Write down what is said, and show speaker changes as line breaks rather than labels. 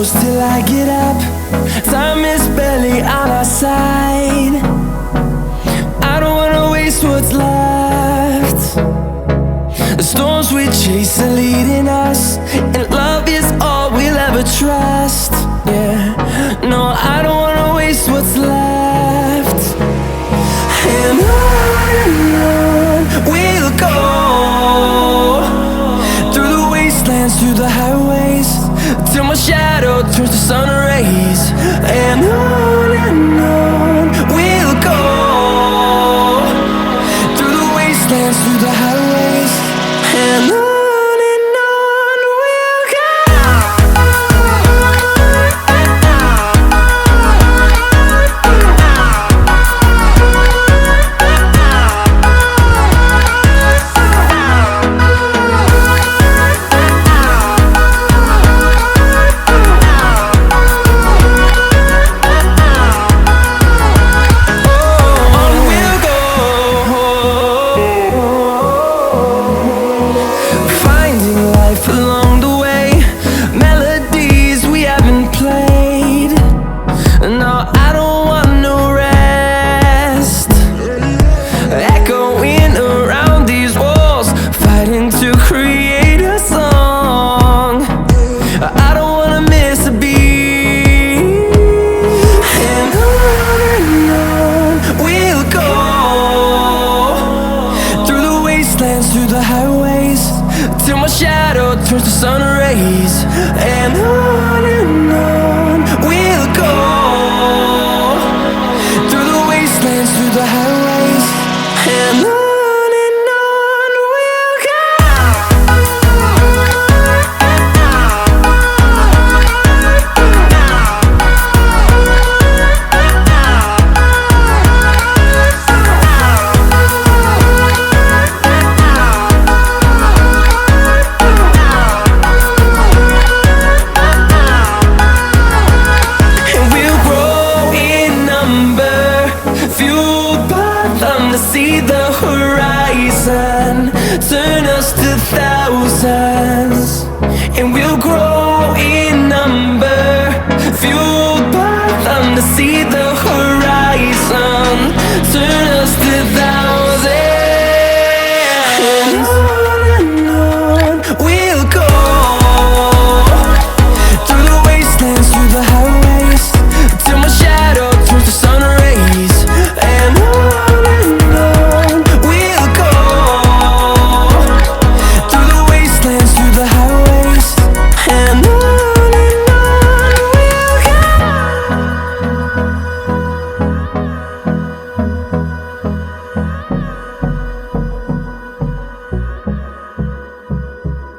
close till I get up. Time is barely on our side. I don't wanna waste what's left. The storms we chase are leading us, and love is all we'll ever trust. Yeah, no, I don't wanna waste what's left. And on we'll go, through the wastelands, through the highways, till my shadow turns to sun rays. And on we'll go, through the wastelands, through the highways, and on we'll go. Along the way, melodies we haven't played. No, I don't want no rest. Echoing around these walls, fighting to create a song. I don't wanna miss a beat. And on we'll go, through the wastelands, through the highways, till my shadow turns to sun rays. And on we'll go, through the wastelands, through the highways, and on we'll go. To see the horizon turn us to thousands, and we'll grow in number, fueled by them to see the